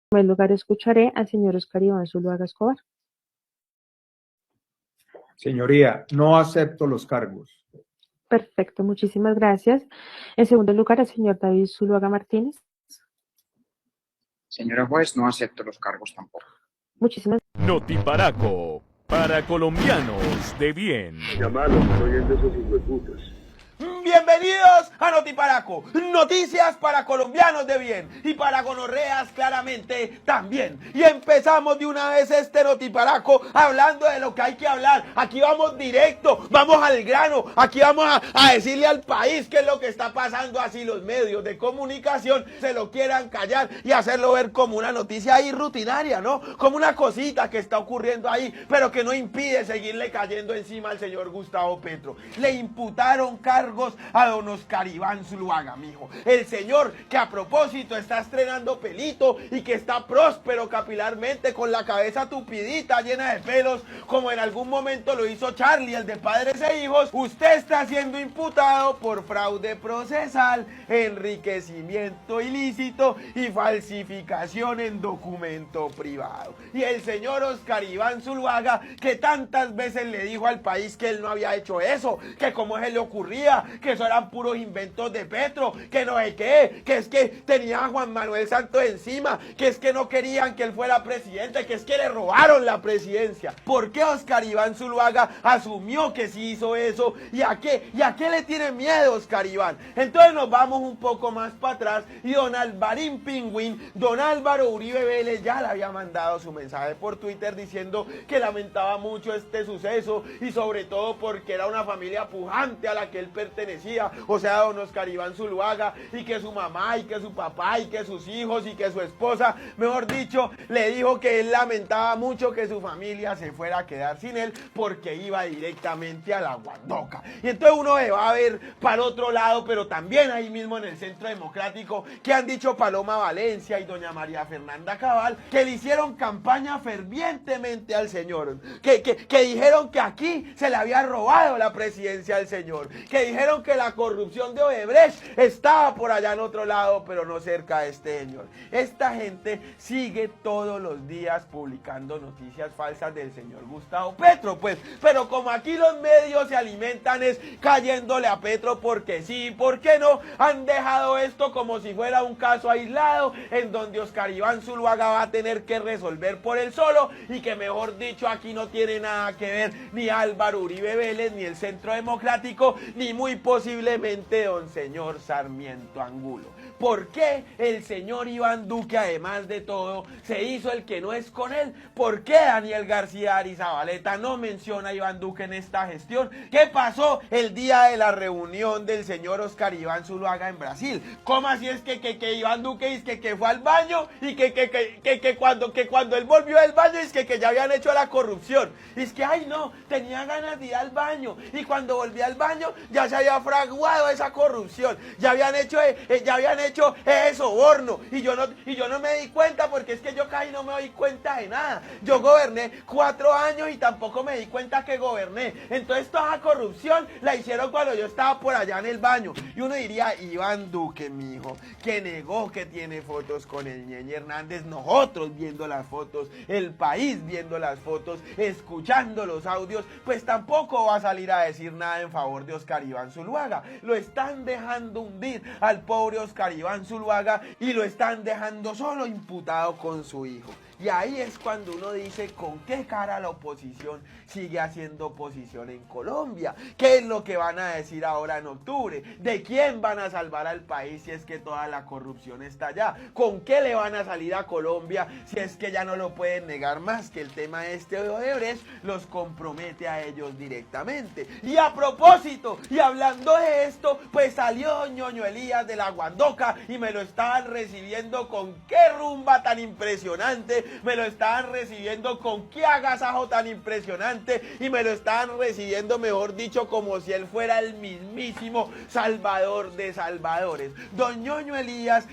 primer lugar, escucharé al señor Oscar Iván Zuluaga Escobar. Señoría, no acepto los cargos. Perfecto, muchísimas gracias. En segundo lugar, al señor David Zuluaga Martínez. Señora juez, no acepto los cargos tampoco. Muchísimas Notiparaco, para colombianos de bien. Llamados, soy el de esos hijueputas. Bienvenidos a Notiparaco, noticias para colombianos de bien y para gonorreas claramente también. Y empezamos de una vez este Notiparaco hablando de lo que hay que hablar. Aquí vamos directo, vamos al grano, aquí vamos a decirle al país qué es lo que está pasando, así los medios de comunicación se lo quieran callar y hacerlo ver como una noticia ahí rutinaria, ¿no? Como una cosita que está ocurriendo ahí, pero que no impide seguirle cayendo encima al señor Gustavo Petro. Le imputaron cargos a don Oscar Iván Zuluaga, mijo. El señor que a propósito está estrenando pelito y que está próspero capilarmente con la cabeza tupidita, llena de pelos, como en algún momento lo hizo Charlie, el de Padres e Hijos. Usted está siendo imputado por fraude procesal, enriquecimiento ilícito y falsificación en documento privado. Y el señor Oscar Iván Zuluaga, que tantas veces le dijo al país que él no había hecho eso, que cómo se le ocurría, que eso eran puros inventos de Petro, que no sé qué, que es que tenía a Juan Manuel Santos encima, que es que no querían que él fuera presidente, que es que le robaron la presidencia. ¿Por qué Oscar Iván Zuluaga asumió que sí hizo eso? ¿Y a qué le tiene miedo Oscar Iván? Entonces nos vamos un poco más para atrás y don Alvarín Pingüín, don Álvaro Uribe Vélez ya le había mandado su mensaje por Twitter diciendo que lamentaba mucho este suceso y sobre todo porque era una familia pujante a la que él pertenecía, o sea, don Oscar Iván Zuluaga, y que su mamá, y que su papá, y que sus hijos, y que su esposa, mejor dicho, le dijo que él lamentaba mucho que su familia se fuera a quedar sin él porque iba directamente a la Guandoca. Y entonces uno se va a ver para otro lado, pero también ahí mismo en el Centro Democrático, que han dicho Paloma Valencia y doña María Fernanda Cabal, que le hicieron campaña fervientemente al señor, que dijeron que aquí se le había robado la presidencia al señor, que dijeron que la corrupción de Odebrecht estaba por allá en otro lado, pero no cerca de este señor. Esta gente sigue todos los días publicando noticias falsas del señor Gustavo Petro, pues, pero como aquí los medios se alimentan es cayéndole a Petro porque sí, ¿por qué no? Han dejado esto como si fuera un caso aislado en donde Oscar Iván Zuluaga va a tener que resolver por él solo y que mejor dicho aquí no tiene nada que ver ni Álvaro Uribe Vélez, ni el Centro Democrático, ni muy posiblemente don señor Sarmiento Angulo. ¿Por qué el señor Iván Duque, además de todo, se hizo el que no es con él? ¿Por qué Daniel García Arizabaleta no menciona a Iván Duque en esta gestión? ¿Qué pasó el día de la reunión del señor Oscar Iván Zuluaga en Brasil? ¿Cómo así es que Iván Duque dice que fue al baño y que cuando él volvió del baño es que ya habían hecho la corrupción? Y es que, ay no, tenía ganas de ir al baño y cuando volví al baño ya se había fraguado esa corrupción, ya habían hecho ese soborno y yo no me di cuenta porque es que yo casi no me doy cuenta de nada. Yo goberné 4 años y tampoco me di cuenta que goberné. Entonces toda la corrupción la hicieron cuando yo estaba por allá en el baño. Y uno diría, Iván Duque, mijo, que negó que tiene fotos con el Ñeñe Hernández, nosotros viendo las fotos, el país viendo las fotos, escuchando los audios, pues tampoco va a salir a decir nada en favor de Oscar Iván Zuluaga. Lo están dejando hundir al pobre Oscar Iván Zuluaga y lo están dejando solo imputado con su hijo. Y ahí es cuando uno dice con qué cara la oposición sigue haciendo oposición en Colombia. ¿Qué es lo que van a decir ahora en octubre? ¿De quién van a salvar al país si es que toda la corrupción está allá? ¿Con qué le van a salir a Colombia si es que ya no lo pueden negar más que el tema este de Odebrecht los compromete a ellos directamente? Y a propósito, y hablando de esto, pues salió Ñoño Elías de la Guandoca y me lo estaban recibiendo con qué rumba tan impresionante, me lo estaban recibiendo con qué agasajo tan impresionante y me lo estaban recibiendo, mejor dicho, como si él fuera el mismísimo Salvador de Salvadores. Don Ñoño Elías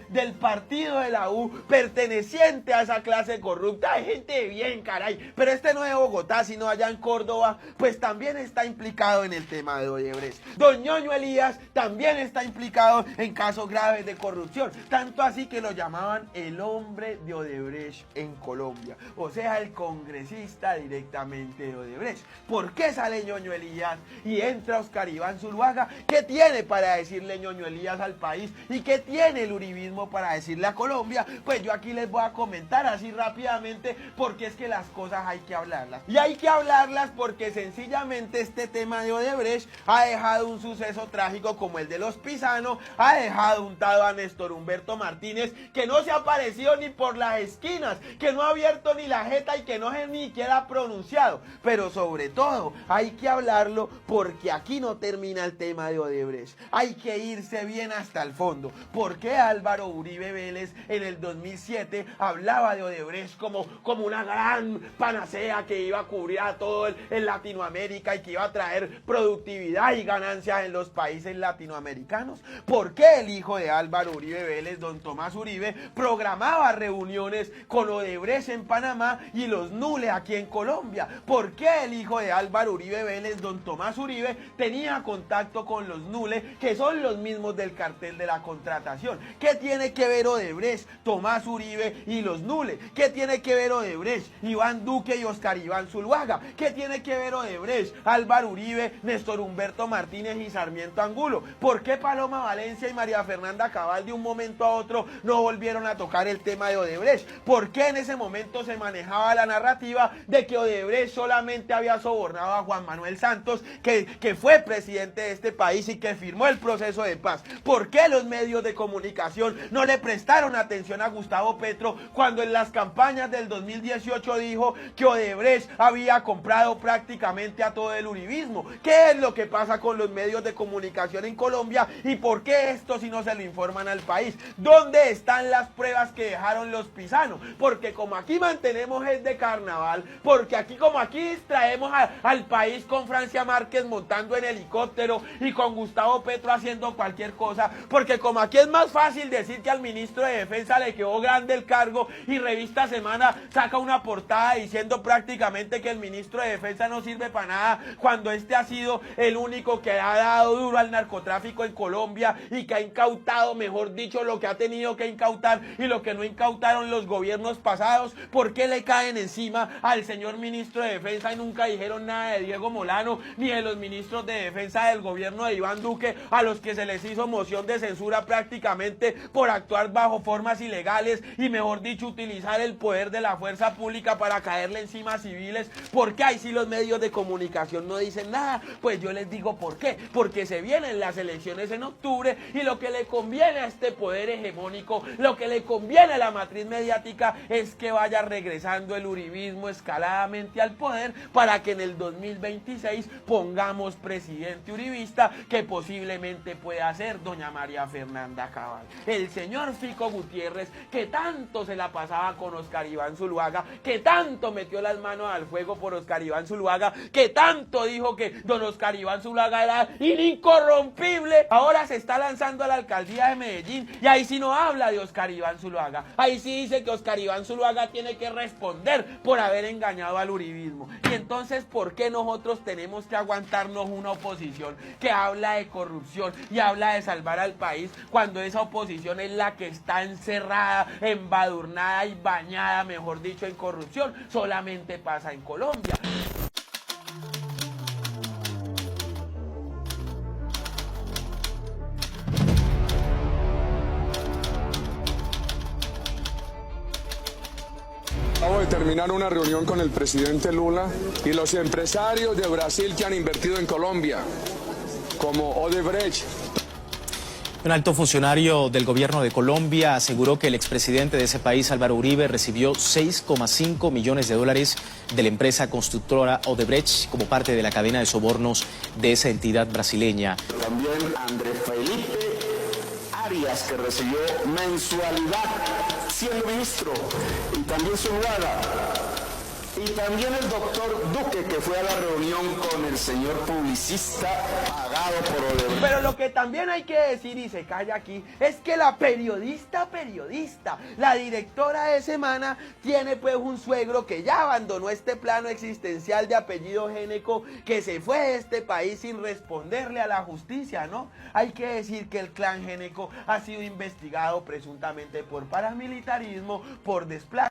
del partido de la U, perteneciente a esa clase corrupta, hay gente de bien, caray, pero este no es de Bogotá, sino allá en Córdoba, pues también está implicado en el tema de Odebrecht. Don Ñoño Elías también está implicado en casos graves graves de corrupción, tanto así que lo llamaban el hombre de Odebrecht en Colombia, o sea, el congresista directamente de Odebrecht. ¿Por qué sale Ñoño Elías y entra Oscar Iván Zuluaga? ¿Qué tiene para decirle Ñoño Elías al país y qué tiene el uribismo para decirle a Colombia? Pues yo aquí les voy a comentar así rápidamente, porque es que las cosas hay que hablarlas, y hay que hablarlas porque sencillamente este tema de Odebrecht ha dejado un suceso trágico como el de los Pizano, ha dejado untado a Néstor Humberto Martínez, que no se ha aparecido ni por las esquinas, que no ha abierto ni la jeta y que no se ni siquiera ha pronunciado. Pero sobre todo hay que hablarlo porque aquí no termina el tema de Odebrecht, hay que irse bien hasta el fondo. ¿Por qué Álvaro Uribe Vélez en el 2007 hablaba de Odebrecht como una gran panacea que iba a cubrir a todo en Latinoamérica y que iba a traer productividad y ganancias en los países latinoamericanos? ¿Por qué el hijo de Álvaro Uribe Vélez, don Tomás Uribe, programaba reuniones con Odebrecht en Panamá y los Nule aquí en Colombia? ¿Por qué el hijo de Álvaro Uribe Vélez, don Tomás Uribe, tenía contacto con los Nule, que son los mismos del cartel de la contratación? ¿Qué tiene que ver Odebrecht, Tomás Uribe y los Nule? ¿Qué tiene que ver Odebrecht, Iván Duque y Oscar Iván Zuluaga? ¿Qué tiene que ver Odebrecht, Álvaro Uribe, Néstor Humberto Martínez y Sarmiento Angulo? ¿Por qué Paloma Valencia y María Fernanda Cabal de un momento a otro no volvieron a tocar el tema de Odebrecht? ¿Por qué en ese momento se manejaba la narrativa de que Odebrecht solamente había sobornado a Juan Manuel Santos, que fue presidente de este país y que firmó el proceso de paz? ¿Por qué los medios de comunicación no le prestaron atención a Gustavo Petro cuando en las campañas del 2018 dijo que Odebrecht había comprado prácticamente a todo el uribismo? ¿Qué es lo que pasa con los medios de comunicación en Colombia y por qué esto si no se lo informan al país? ¿Dónde están las pruebas que dejaron los Pizano? Porque como aquí mantenemos el de carnaval, porque aquí como aquí distraemos al país con Francia Márquez montando en helicóptero y con Gustavo Petro haciendo cualquier cosa, porque como aquí es más fácil decir que al ministro de Defensa le quedó grande el cargo y Revista Semana saca una portada diciendo prácticamente que el ministro de Defensa no sirve para nada, cuando este ha sido el único que ha dado duro al narcotráfico en Colombia y que ha incautado, mejor dicho, lo que ha tenido que incautar y lo que no incautaron los gobiernos pasados. ¿Por qué le caen encima al señor ministro de Defensa y nunca dijeron nada de Diego Molano ni de los ministros de Defensa del gobierno de Iván Duque, a los que se les hizo moción de censura prácticamente por actuar bajo formas ilegales y, mejor dicho, utilizar el poder de la fuerza pública para caerle encima a civiles? ¿Por qué ahí sí los medios de comunicación no dicen nada? Pues yo les digo por qué. Porque se vienen las elecciones en octubre y lo que le conviene a este poder hegemónico, lo que le conviene a la matriz mediática es que vaya regresando el uribismo escaladamente al poder para que en el 2026 pongamos presidente uribista, que posiblemente pueda ser doña María Fernanda Cabal. El señor Fico Gutiérrez, que tanto se la pasaba con Oscar Iván Zuluaga, que tanto metió las manos al fuego por Oscar Iván Zuluaga, que tanto dijo que don Oscar Iván Zuluaga era incorrompible, ahora se está lanzando a la alcaldía de Medellín y ahí sí no habla de Oscar Iván Zuluaga, ahí sí dice que Oscar Iván Zuluaga tiene que responder por haber engañado al uribismo. Y entonces, ¿por qué nosotros tenemos que aguantarnos una oposición que habla de corrupción y habla de salvar al país cuando esa oposición es la que está encerrada, embadurnada y bañada, mejor dicho, en corrupción? Solamente pasa en Colombia. Acabo de terminar una reunión con el presidente Lula y los empresarios de Brasil que han invertido en Colombia, como Odebrecht. Un alto funcionario del gobierno de Colombia aseguró que el expresidente de ese país, Álvaro Uribe, recibió 6,5 millones de dólares de la empresa constructora Odebrecht como parte de la cadena de sobornos de esa entidad brasileña. También Andrés Felipe Arias, que recibió mensualidad siendo ministro, y también Zuluaga. Y también el doctor Duque, que fue a la reunión con el señor publicista pagado por Odebrecht. Pero lo que también hay que decir, y se calla aquí, es que la periodista, la directora de Semana, tiene pues un suegro que ya abandonó este plano existencial de apellido Géneco, que se fue de este país sin responderle a la justicia, ¿no? Hay que decir que el clan Géneco ha sido investigado presuntamente por paramilitarismo, por desplazamiento